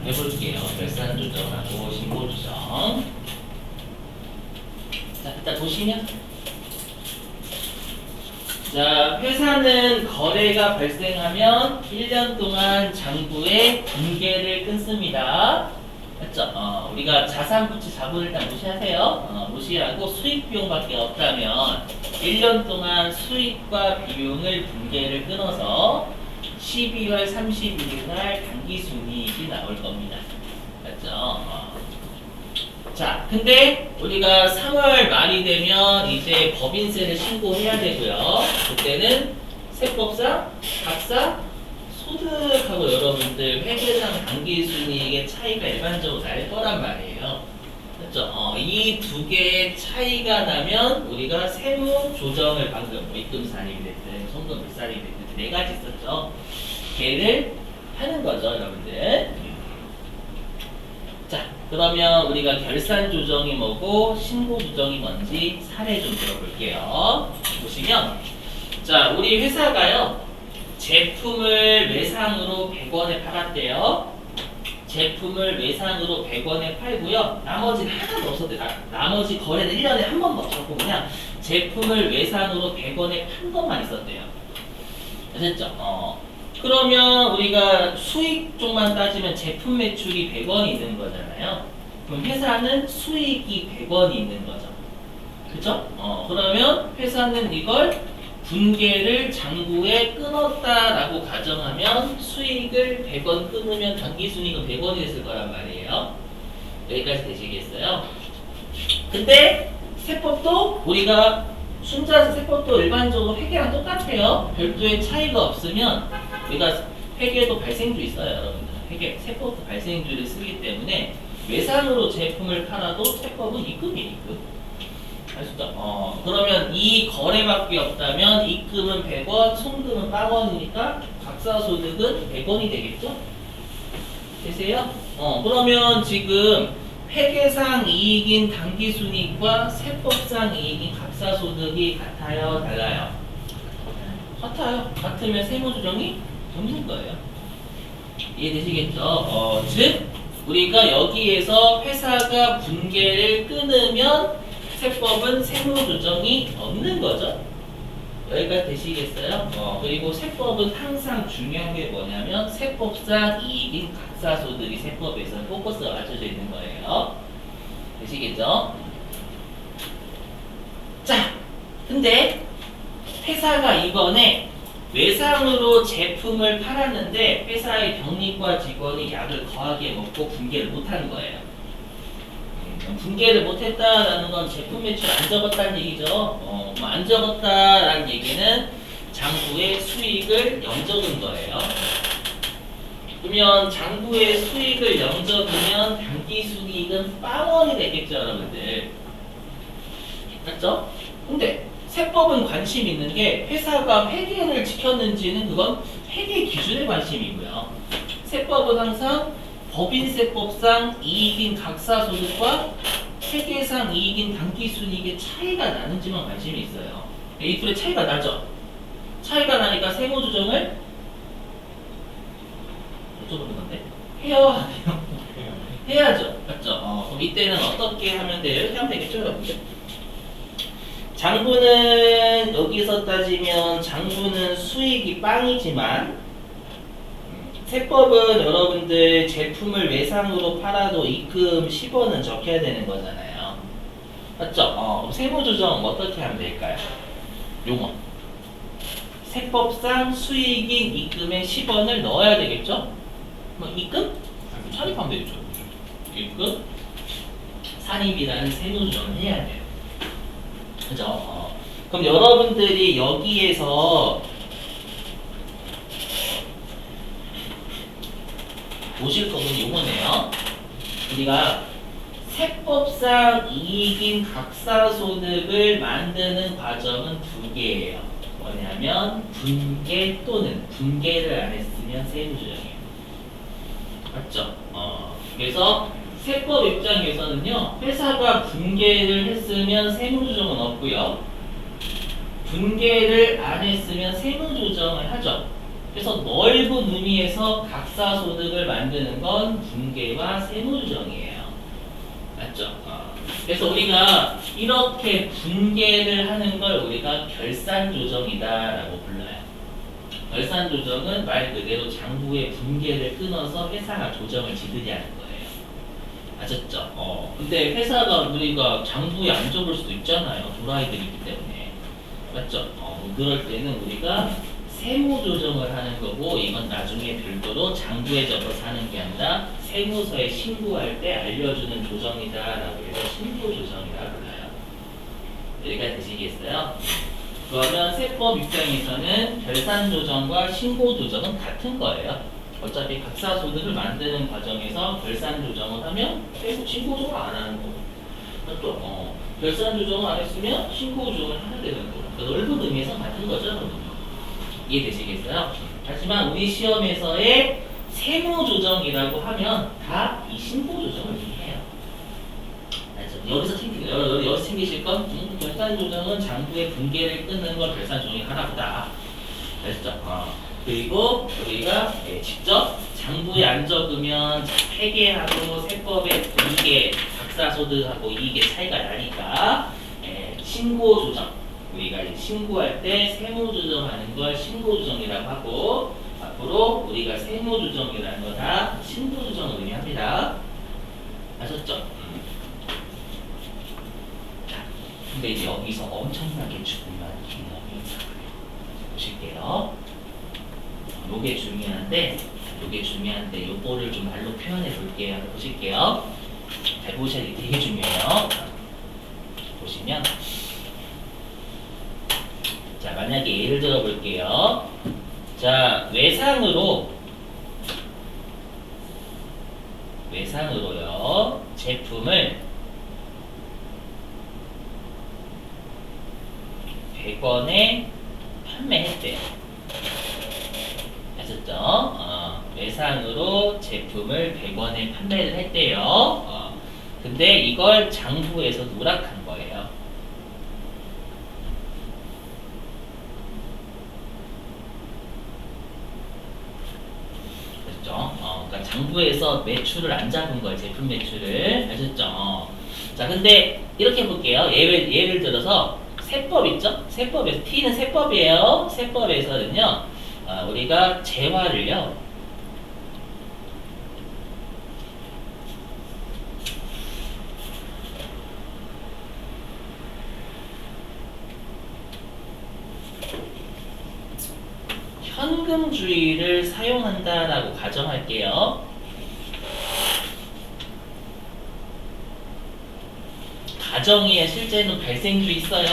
해볼게요. 결산 조정하고 신고 조정. 자, 일단 보시면, 자, 회사는 거래가 발생하면 1년 동안 장부에 분계를 끊습니다. 맞죠? 우리가 자산 부채 자본을 일단 무시하세요. 무시하고 수익 비용밖에 없다면 1년 동안 수익과 비용을 분계를 끊어서 12월 31일 날 당기 순이익이 나올 겁니다. 맞죠? 자, 근데 우리가 3월 말이 되면 이제 법인세를 신고해야 되고요. 그때는 세법상 각사 소득하고 여러분들 회계상 당기순이익의 차이가 일반적으로 날 거란 말이에요. 그렇죠? 이 두 개의 차이가 나면 우리가 세무 조정을 방금 뭐 입금산입이 됐든 송금 불산입이 됐든 네 가지 있었죠. 걔를 하는 거죠, 여러분들. 자, 그러면 우리가 결산 조정이 뭐고 신고 조정이 뭔지 사례 좀 들어볼게요. 보시면, 자, 우리 회사가요. 제품을 외상으로 100원에 팔았대요. 제품을 외상으로 100원에 팔고요. 나머지는 하나도 없었대요. 나머지 거래는 1년에 한 번도 없었고 그냥 제품을 외상으로 100원에 판 것만 있었대요. 아셨죠? 그러면 우리가 수익 쪽만 따지면 제품 매출이 100원이 있는 거잖아요. 그럼 회사는 수익이 100원이 있는 거죠. 그죠? 그러면 회사는 이걸 분계를 장부에 끊었다라고 가정하면 수익을 100원 끊으면 당기순이익은 100원이 됐을 거란 말이에요. 여기까지 되시겠어요? 근데 세법도 우리가 순자수 세법도 일반적으로 회계랑 똑같아요. 별도의 차이가 없으면 우리가 회계도 발생주 있어요, 여러분들. 회계 세법도 발생주를 쓰기 때문에 외상으로 제품을 팔아도 세법은 입금이에요, 입금. 아시죠? 그러면 이 거래밖에 없다면 입금은 100원, 송금은 빵원이니까 각사소득은 100원이 되겠죠? 되세요? 그러면 지금 회계상 이익인 당기순이익과 세법상 이익인 각사소득이 같아요? 달라요? 같아요. 같으면 세무조정이 없는 거예요. 이해되시겠죠? 즉 우리가 여기에서 회사가 분계를 끊으면 세법은 세무조정이 없는 거죠. 여기까지 되시겠어요? 그리고 세법은 항상 중요한 게 뭐냐면 세법상 이익인 각사소득이 세법에서 포커스가 맞춰져 있는 거예요. 되시겠죠? 자, 근데 회사가 이번에 외상으로 제품을 팔았는데 회사의 병리과 직원이 약을 거하게 먹고 분계를 못한 거예요. 분계를 못했다라는 건 제품 매출 안 적었다는 얘기죠. 안 적었다라는 얘기는 장부의 수익을 0 적은 거예요. 그러면 장부의 수익을 0 적으면 당기순이익은 빵원이 되겠죠, 여러분들. 맞죠? 근데 세법은 관심 있는 게 회사가 회계를 지켰는지는 그건 회계 기준에 관심이고요. 세법은 항상 법인세법상 이익인 각사소득과 회계상 이익인 당기순이익의 차이가 나는지만 관심이 있어요. 이 둘의 차이가 나죠? 차이가 나니까 세무조정을 어쩌는 건데? 해야 돼요. 해야죠. 맞죠? 그럼 이때는 어떻게 하면 돼요? 하면 되겠죠, 여러분들? 장부는 여기서 따지면 장부는 수익이 빵이지만 세법은 여러분들 제품을 외상으로 팔아도 입금 10원은 적혀야 되는 거잖아요. 맞죠? 세무조정 어떻게 하면 될까요? 용어. 세법상 수익인 입금에 10원을 넣어야 되겠죠? 뭐 입금? 산입하면 되겠죠. 입금? 산입이라는 세무조정을 해야 돼요. 그죠? 그럼 여러분들이 여기에서 보실 거는 요거네요. 우리가 세법상 이익인 각사소득을 만드는 과정은 두 개예요. 뭐냐면 분계 또는 분계를 안 했으면 세무조정이에요. 맞죠? 그래서 세법 입장에서는요, 회사가 분계를 했으면 세무조정은 없고요, 분계를 안 했으면 세무조정을 하죠. 그래서 넓은 의미에서 각사소득을 만드는 건 분계와 세무조정이에요. 맞죠? 그래서 우리가 이렇게 분계를 하는 걸 우리가 결산조정이다라고 불러요. 결산조정은 말 그대로 장부의 분계를 끊어서 회사가 조정을 지들이하는 거예요. 아셨죠? 근데 회사가 우리가 장부에 안 적을 수도 있잖아요. 도라이들이기 때문에. 맞죠? 그럴 때는 우리가 세무조정을 하는 거고, 이건 나중에 별도로 장부에 적어서 하는 게 아니라 세무서에 신고할 때 알려주는 조정이다라고 해서 신고조정이라고 불러요. 여기까지 되시겠어요? 그러면 세법 입장에서는 결산조정과 신고조정은 같은 거예요. 어차피 각사소득을 만드는 과정에서 결산조정을 하면 신고조정을 안 하는 거고, 또 결산조정을 안 했으면 신고조정을 해야 되는 거고, 넓은 의미에서 같은 거죠. 이해되시겠어요? 하지만 우리 시험에서의 세무조정이라고 하면 다 이 신고조정을 해요. 여기서 챙기실 건 결산조정은 장부의 분계를 끊는 걸 결산조정이 하나보다. 아시죠? 그리고 우리가 직접 장부에 안 적으면 회계하고 세법의 분계, 각사소득하고 이익의 차이가 나니까 신고조정. 우리가 신고할 때 세무조정하는 걸 신고조정이라고 하고, 앞으로 우리가 세무조정이라는 거 다 신고조정을 의미합니다. 아셨죠? 자, 근데 이제 여기서 엄청나게 중요한 개념이 있어요. 보실게요. 요게 중요한데 요거를 좀 말로 표현해 볼게요. 보실게요. 잘 보셔야 되게 중요해요. 보시면, 자, 만약에 예를 들어 볼게요. 자, 외상으로요, 제품을 100원에 판매했대요. 아셨죠? 외상으로 제품을 100원에 판매를 했대요. 근데 이걸 장부에서 누락한 거예요. 그러니까 장부에서 매출을 안 잡은 거예요. 제품 매출을. 아셨죠? 자, 근데 이렇게 볼게요. 예를 들어서 세법 있죠? 세법에서 T는 세법이에요. 세법에서는요, 우리가 재화를요, 현금주의를 사용한다라고 가정할게요. 가정에 실제는 발생주의 써요.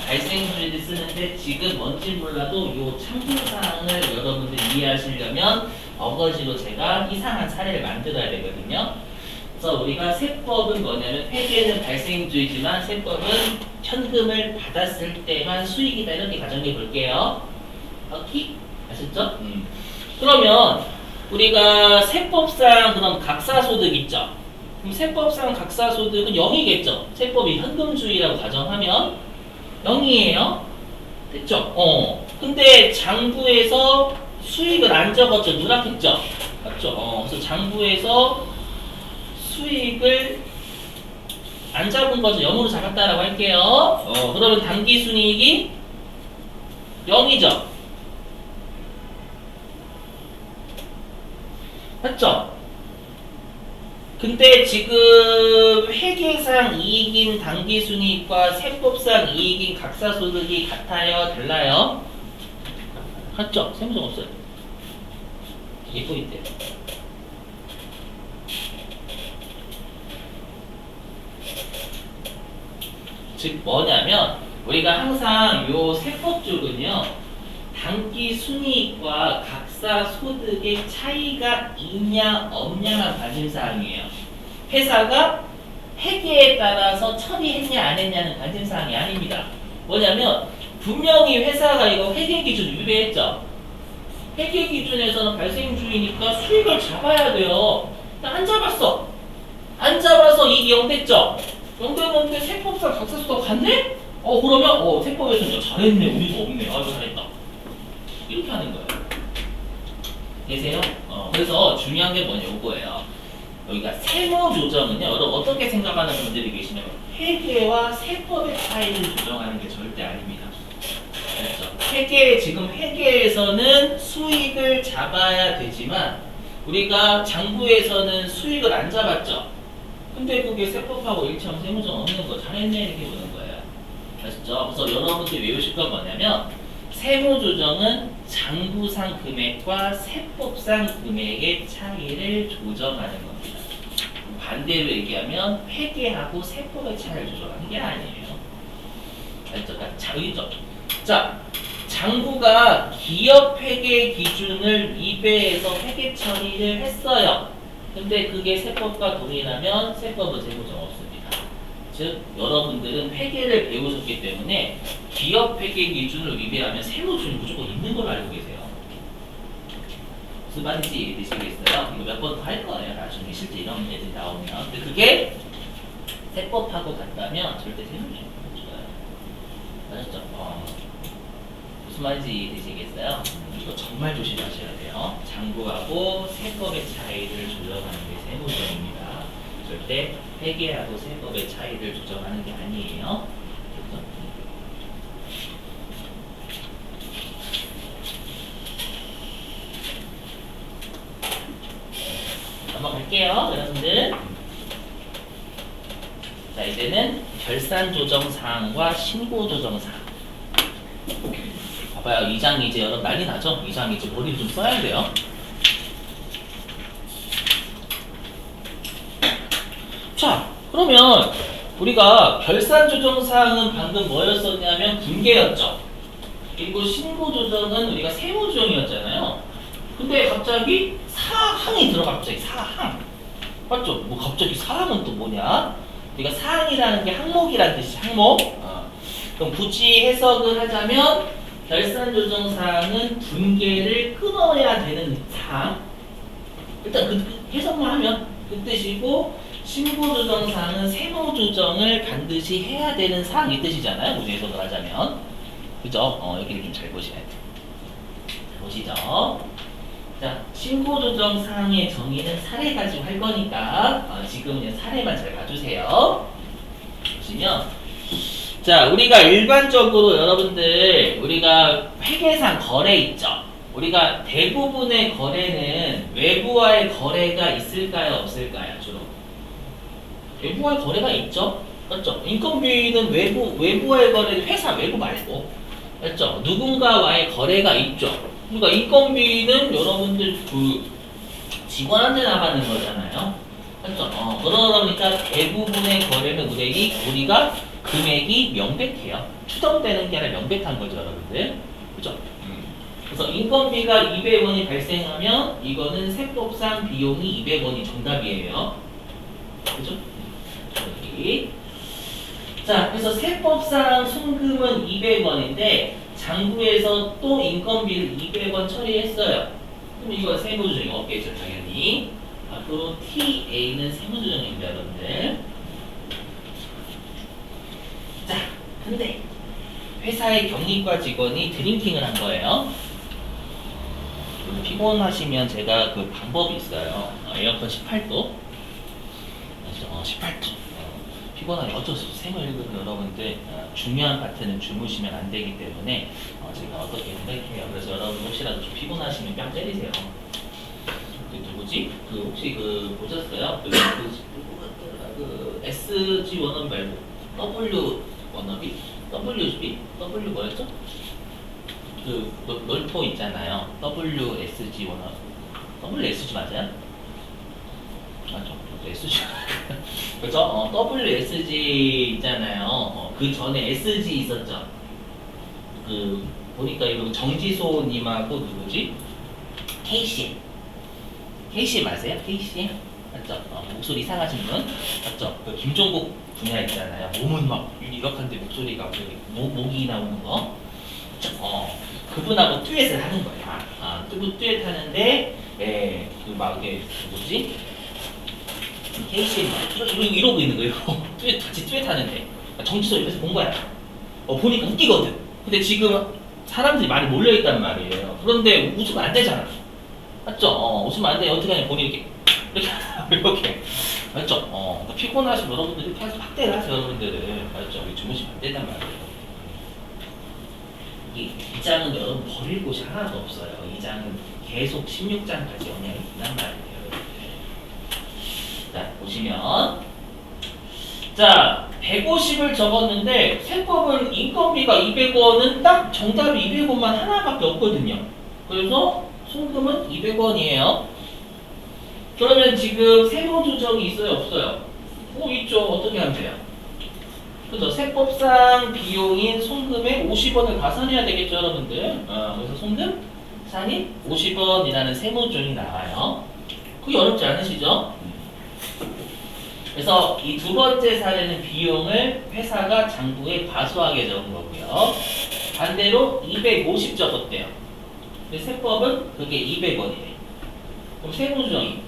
발생주의를 쓰는데 지금 뭔지 몰라도 이 참고사항을 여러분들이 이해하시려면 어거지로 제가 이상한 사례를 만들어야 되거든요. 그래서 우리가 세법은 뭐냐면, 회계는 발생주의지만 세법은 현금을 받았을 때만 수익이다, 이렇게 가정해 볼게요. 오케이? 아셨죠? 그러면 우리가 세법상 그럼 각사소득 있죠? 그럼 세법상 각사소득은 0이겠죠? 세법이 현금주의라고 가정하면 0이에요. 됐죠? 근데 장부에서 수익을 안 적었죠? 누락했죠? 맞죠? 그래서 장부에서 수익을 안 잡은 거죠? 0으로 잡았다라고 할게요. 그러면 당기순이익이 0이죠? 맞죠? 근데 지금 회계상 이익인 당기순이익과 세법상 이익인 각사소득이 같아요? 달라요? 같죠? 세무적 없어요. 이게 포인트예요. 즉 뭐냐면, 우리가 항상 요 세법 쪽은요, 당기순이익과 각사소득의 차이가 있냐 없냐만 관심사항이에요. 회사가 회계에 따라서 처리했냐 안 했냐는 관심사항이 아닙니다. 뭐냐면, 분명히 회사가 이거 회계기준 위배했죠. 회계기준에서는 발생주의니까 수익을 잡아야 돼요. 안 잡았어. 안 잡아서 이익이 0 됐죠. 0 되는데 세법상 각사소득 갔네? 그러면 세법에서는 잘했네, 우리도 없네, 아주 잘했다, 이렇게 하는 거예요. 계세요? 그래서 중요한 게 뭐냐, 요거예요. 여기가 세무 조정은요, 여러분 어떻게 생각하는 분들이 계시냐면, 회계와 세법의 차이를 조정하는 게 절대 아닙니다. 알죠? 지금 회계에서는 수익을 잡아야 되지만, 우리가 장부에서는 수익을 안 잡았죠? 근데 그게 세법하고 일치하면 세무조정 없는 거 잘했네, 이렇게 보는 거예요. 아시죠? 그래서 여러분들이 외우실 건 뭐냐면, 세무조정은 장부상 금액과 세법상 금액의 차이를 조정하는 겁니다. 반대로 얘기하면 회계하고 세법의 차이를 조정하는 게 아니에요. 알죠? 여기죠. 자, 장부가 기업 회계 기준을 위배해서 회계 처리를 했어요. 근데 그게 세법과 동일하면 세법은 세무조정 없습니다. 즉, 여러분들은 회계를 배우셨기 때문에 기업 회계 기준을 위배하면 세무조정이 무조건 있는 걸로 알고 계세요. 무슨 말인지 이해되시겠어요? 이거 몇 번 더 할 거예요. 나중에 실제 이런 애들이 나오면. 근데 그게 세법하고 같다면 절대 세무조정이 없어요. 아셨죠? 무슨 말인지 이해되시겠어요? 이거 정말 조심하셔야 돼요. 장부하고 세법의 차이를 조정하는 게 세무조정입니다. 절대 회계하고 세법의 차이를 조정하는 게 아니에요. 그렇죠? 넘어갈게요, 여러분들. 자, 이제는 결산 조정 사항과 신고 조정 사항. 봐봐요, 2장 이제 여러분 난리 나죠? 2장 이제 머리를 좀 써야 돼요. 자, 그러면 우리가 결산 조정 사항은 방금 뭐였었냐면 분계였죠. 그리고 신고 조정은 우리가 세무 조정이었잖아요. 근데 갑자기 사항이 들어가. 갑자기 사항. 맞죠? 뭐 갑자기 사항은 또 뭐냐? 우리가 사항이라는 게 항목이라는 뜻이죠. 항목. 그럼 굳이 해석을 하자면 결산 조정 사항은 분계를 끊어야 되는 사항. 일단 그 해석만 하면 그 뜻이고, 신고 조정 사항은 세무 조정을 반드시 해야 되는 사항 이 뜻이잖아요. 굳이 해석을 하자면. 그죠? 여기를 좀 잘 보셔야 돼요. 보시죠. 자, 신고 조정 사항의 정의는 사례 가지고 할 거니까 지금은 그냥 사례만 잘 봐주세요. 보시면, 자, 우리가 일반적으로 여러분들 우리가 회계상 거래 있죠. 우리가 대부분의 거래는 외부와의 거래가 있을까요, 없을까요? 주로 외부와의 거래가 있죠. 맞죠? 인건비는 외부와의 거래는 회사 외부 말고, 맞죠? 누군가와의 거래가 있죠. 그러니까 인건비는 여러분들 그 직원한테 나가는 거잖아요. 맞죠? 그러다 보니까 대부분의 거래는 우리가 금액이 명백해요. 추정되는 게 아니라 명백한 거죠, 여러분들. 그죠? 그래서 인건비가 200원이 발생하면 이거는 세법상 비용이 200원이 정답이에요. 그죠? 여기. 자, 그래서 세법상 순금은 200원인데 장부에서 또 인건비를 200원 처리했어요. 그럼 이거 세무조정이 없겠죠, 당연히. 앞으로 TA는 세무조정입니다, 여러분들. 자, 근데 회사의 경리과 직원이 드링킹을 한 거예요. 피곤하시면 제가 그 방법이 있어요. 에어컨 18도. 18도. 피곤하게 어쩔 수 없어. 세무일급은 여러분들 중요한 파트는 주무시면 안 되기 때문에 제가 어떻게 생각해요. 그래서 여러분 혹시라도 좀 피곤하시면 뺨 때리세요. 그 누구지? 그 혹시 그 보셨어요? 그 SG 워너비 말고 W 워너비? W 뭐였죠? 그 롤토 있잖아요. WSG 워너비. WSG 맞아요? 맞죠? SG 그죠? WSG 있잖아요. 그 전에 SG 있었죠. 그 보니까 이거 정지소님하고 누구지? KCM 아세요? KCM? 맞죠? 목소리 이상하신 분? 맞죠? 그 김종국 분야 있잖아요. 몸은 막 이렇게한데 목소리가 목이 나오는 거. 그분하고 듀엣을 하는 거야. 듀엣 하는데, 막 이게 뭐지? KCM 이러고 있는 거예요. 같이 듀엣 하는데 정치소 옆에서 본 거야. 보니까 웃기거든. 근데 지금 사람들이 많이 몰려있단 말이에요. 그런데 웃으면 안 되잖아. 맞죠? 웃으면 안 돼. 어떻게 하냐? 본인이 이렇게 이렇게 맞죠? 그러니까 피곤하시면 여러분들 이렇게 해서 확대를 하세요, 여러분들은. 맞죠? 주무시면 안 된단 말이에요. 이 장은 여러분 버릴 곳이 하나도 없어요. 이 장은 계속 16장까지 영향이 있단 말이에요. 자, 보시면 자, 150을 적었는데 세법은 인건비가 200원은 딱 정답이 200원만 하나밖에 없거든요. 그래서 송금은 200원이에요. 그러면 지금 세무 조정이 있어요, 없어요? 있죠. 어떻게 하면 돼요? 그죠? 세법상 비용인 송금에 50원을 가산해야 되겠죠, 여러분들. 그래서 송금 산입 50원이라는 세무조정이 나와요. 그게 어렵지 않으시죠? 그래서 이 두 번째 사례는 비용을 회사가 장부에 과소하게 적은 거고요. 반대로 250 적었대요. 근데 세법은 그게 200원이래. 그럼 세무조정이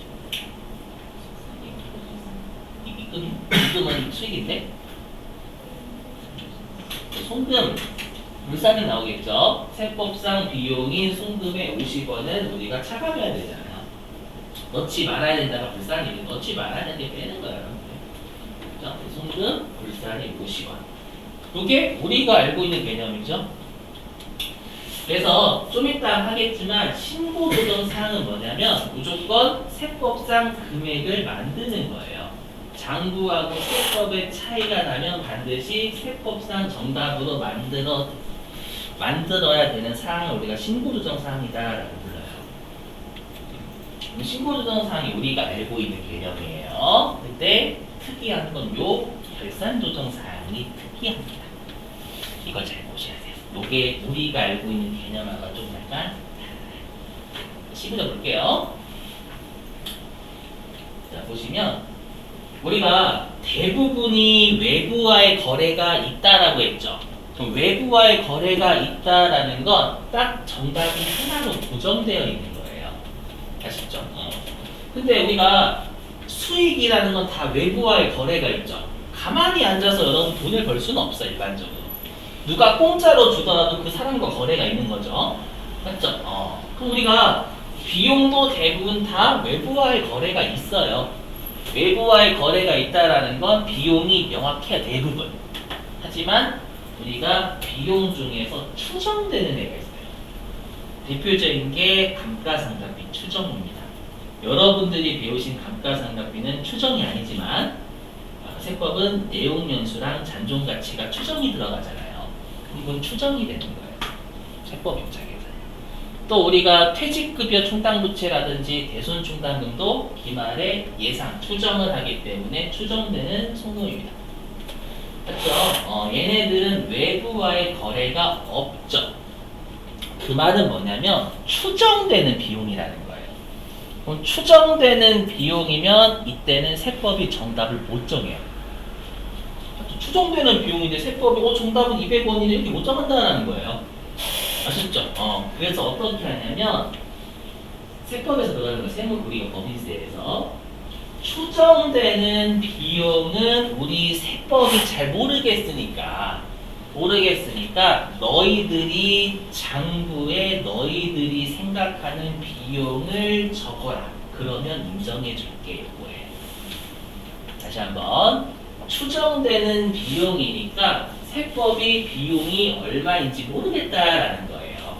입금은 수익인데 송금 물산이 나오겠죠. 세법상 비용인 송금의 50원은 우리가 차감해야 되잖아요. 넣지 말아야 된다가 불산이 넣지 말아야 되는데 빼는 거예요. 송금 불산이 50원. 이게 우리가 알고 있는 개념이죠. 그래서 좀 이따 하겠지만 신고 조정 사항은 뭐냐면 무조건 세법상 금액을 만드는 거예요. 장부하고 세법의 차이가 나면 반드시 세법상 정답으로 만들어야 되는 사항을 우리가 신고 조정 사항이다라고 불러요. 신고 조정 사항이 우리가 알고 있는 개념이에요. 근데 특이한 건 요 결산 조정 사항이 특이합니다. 이걸 잘 보셔야 돼요. 요게 우리가 알고 있는 개념하고 좀 약간 시부려 볼게요. 자, 보시면 우리가 대부분이 외부와의 거래가 있다라고 했죠. 그럼 외부와의 거래가 있다라는 건 딱 정답이 하나로 고정되어 있는 거예요. 아시죠? 근데 우리가 수익이라는 건 다 외부와의 거래가 있죠. 가만히 앉아서 여러분 돈을 벌 수는 없어, 일반적으로. 누가 공짜로 주더라도 그 사람과 거래가 있는 거죠. 맞죠? 그럼 우리가 비용도 대부분 다 외부와의 거래가 있어요. 외부와의 거래가 있다라는 건 비용이 명확해야 대부분. 하지만 우리가 비용 중에서 추정되는 애가 있어요. 대표적인 게 감가상각비 추정입니다. 여러분들이 배우신 감가상각비는 추정이 아니지만 세법은 내용연수랑 잔존가치가 추정이 들어가잖아요. 이건 추정이 되는 거예요. 세법 입장에서. 또 우리가 퇴직급여 충당부채라든지 대손충당금도 기말에 예상, 추정을 하기 때문에 추정되는 송금입니다. 맞죠? 얘네들은 외부와의 거래가 없죠. 그 말은 뭐냐면 추정되는 비용이라는 거예요. 그럼 추정되는 비용이면 이때는 세법이 정답을 못 정해요. 추정되는 비용인데 세법이 정답은 200원이네 이렇게 못 정한다는 거예요. 아셨죠? 그래서 어떻게 하냐면 세법에서 들어가는 거 세무 우리가 법인세에서 추정되는 비용은 우리 세법이 잘 모르겠으니까 너희들이 장부에 너희들이 생각하는 비용을 적어라. 그러면 인정해 줄게. 요거예요. 다시 한번 추정되는 비용이니까 세법이 비용이 얼마인지 모르겠다라는 거예요.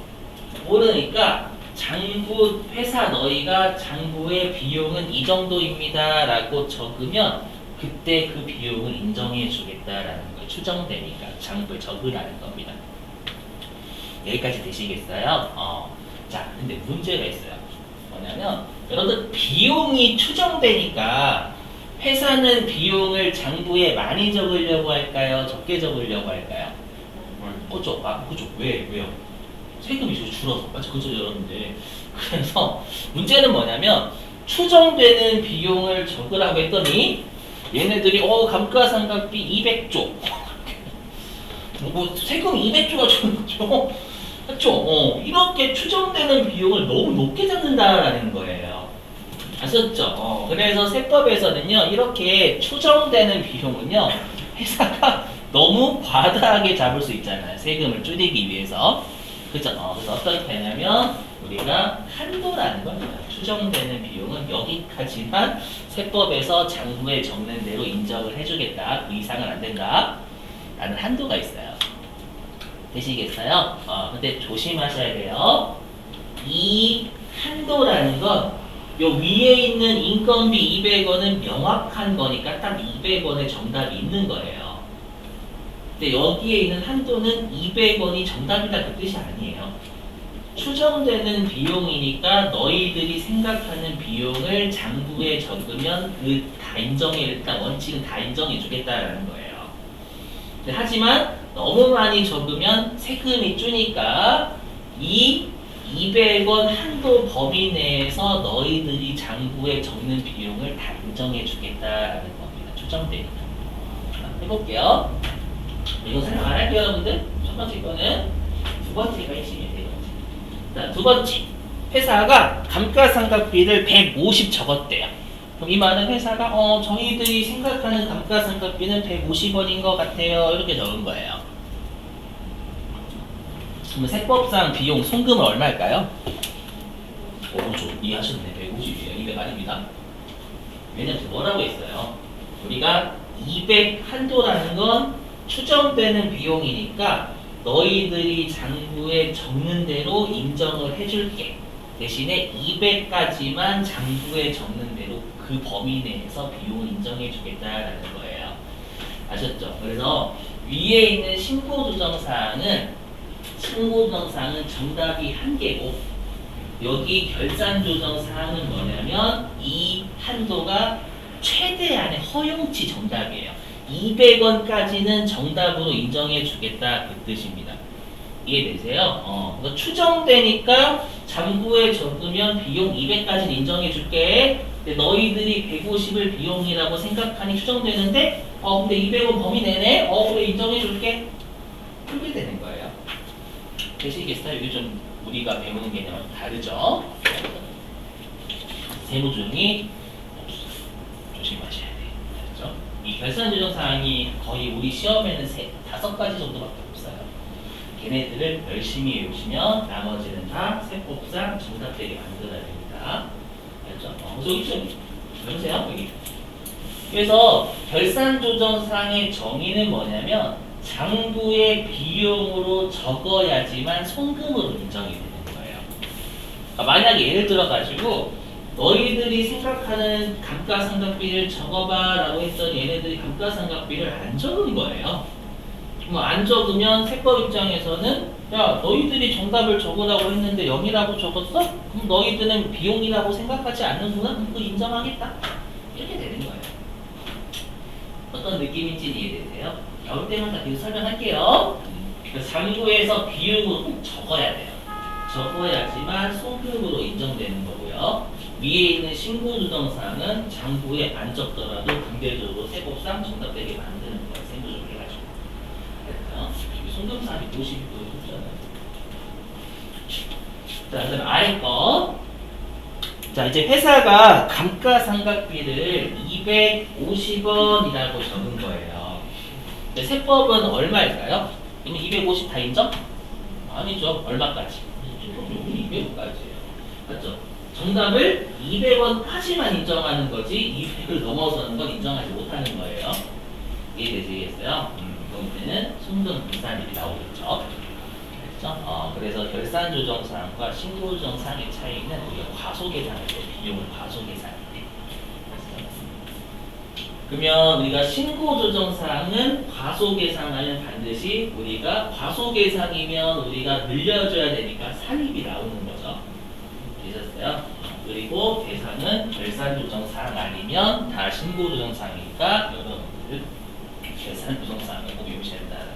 모르니까 장부 회사 너희가 장부의 비용은 이 정도입니다 라고 적으면 그때 그 비용을 인정해 주겠다라는 거예요. 추정되니까 장부에 적으라는 겁니다. 여기까지 되시겠어요? 자, 근데 문제가 있어요. 뭐냐면 여러분 비용이 추정되니까 회사는 비용을 장부에 많이 적으려고 할까요? 적게 적으려고 할까요? 그죠? 그죠? 왜요? 세금이 줄어서. 맞죠? 그죠, 여러분들. 그래서 문제는 뭐냐면 추정되는 비용을 적으라고 했더니 얘네들이 감가상각비 200조. 세금 200조가 주는 거죠. 맞죠? 이렇게 추정되는 비용을 너무 높게 잡는다라는 거예요. 아셨죠? 그래서 세법에서는요, 이렇게 추정되는 비용은요, 회사가 너무 과다하게 잡을 수 있잖아요. 세금을 줄이기 위해서. 그죠? 그래서 어떻게 하냐면, 우리가 한도라는 겁니다. 추정되는 비용은 여기까지만 세법에서 장부에 적는 대로 인정을 해주겠다. 그 이상은 안 된다. 라는 한도가 있어요. 되시겠어요? 근데 조심하셔야 돼요. 이 한도라는 건 요 위에 있는 인건비 200원은 명확한 거니까 딱 200원의 정답이 있는 거예요. 근데 여기에 있는 한도는 200원이 정답이다 그 뜻이 아니에요. 추정되는 비용이니까 너희들이 생각하는 비용을 장부에 적으면 그 다 인정해, 일단 원칙은 다 인정해 주겠다라는 거예요. 근데 하지만 너무 많이 적으면 세금이 주니까 이 200원 한도 범위 내에서 너희들이 장부에 적는 비용을 다 인정해 주겠다라는 겁니다. 추정되니까. 해볼게요. 이거 설명 안 할게요, 여러분들. 첫 번째 거는 두 번째가 핵심이 돼요. 자, 두 번째. 회사가 감가상각비를 150 적었대요. 그럼 이 말은 회사가 저희들이 생각하는 감가상각비는 150원인 것 같아요. 이렇게 적은 거예요. 그러면 세법상 비용 송금은 얼마일까요? 이해하셨네. 150이에요. 200 아닙니다. 왜냐면 뭐라고 했어요? 우리가 200 한도라는 건 추정되는 비용이니까 너희들이 장부에 적는 대로 인정을 해줄게. 대신에 200까지만 장부에 적는 대로 그 범위 내에서 비용을 인정해 주겠다라는 거예요. 아셨죠? 그래서 위에 있는 신고조정사항은 정답이 1개고 여기 결산조정사항은 뭐냐면 이 한도가 최대한의 허용치 정답이에요. 200원까지는 정답으로 인정해 주겠다 그 뜻입니다. 이해되세요? 그래서 추정되니까 장부에 적으면 비용 200까지는 인정해 줄게. 근데 너희들이 150을 비용이라고 생각하니 추정되는데 근데 200원 범위 내네? 그래 인정해 줄게. 그렇게 되는 거예요. 되시겠어요? 이게 좀 우리가 배우는 개념은 다르죠? 세무조정이 조심하셔야 돼요. 알았죠? 이 결산조정사항이 거의 우리 시험에는 5가지 정도밖에 없어요. 걔네들을 열심히 외우시면 나머지는 다 세법상 정답되게 만들어야 됩니다. 알죠? 여기 좀 보세요. 여기. 그래서 결산조정사항의 정의는 뭐냐면 장부의 비용으로 적어야지만 송금으로 인정이 되는 거예요. 그러니까 만약에 예를 들어 가지고 너희들이 생각하는 감가상각비를 적어봐 라고 했더니 얘네들이 감가상각비를 안 적은 거예요. 안 적으면 세법 입장에서는 야 너희들이 정답을 적으라고 했는데 0이라고 적었어? 그럼 너희들은 비용이라고 생각하지 않는구나? 그럼 그거 인정하겠다. 이렇게 되는 거예요. 어떤 느낌인지 이해되세요? 나올 때마다 계속 설명할게요. 장부에서 비용으로 꼭 적어야 돼요. 적어야지만 송금으로 인정되는 거고요. 위에 있는 신고조정사항은 장부에 안 적더라도 강제적으로 세법상 정답되게 만드는 거예요. 세무조정 해가지고. 그래서 송금사항이 50도 있잖아요. 자, 그다음 아래 거. 자, 이제 회사가 감가상각비를 250원이라고 적은 거예요. 세법은 얼마일까요? 그러면 250 다 인정? 아니죠. 얼마까지? 여기 200원까지예요. 맞죠? 정답을 200원까지만 인정하는 거지 200을 넘어서는 건 인정하지 못하는 거예요. 이해되시겠어요? 그럼 이제는 송금 분산일이 나오겠죠. 그렇죠? 그래서 결산조정사항과 신고조정사항의 차이는 우리가 과소계산할 때 비용을 과소계산할 때. 그러면 우리가 신고조정사항은 과소계산하면 반드시 우리가 과소계산이면 우리가 늘려줘야 되니까 산입이 나오는 거죠. 되셨어요? 그리고 계산은 결산조정사항 아니면 다 신고조정사항이니까 여러분들 결산조정사항을 꼭 외우셔야 된다는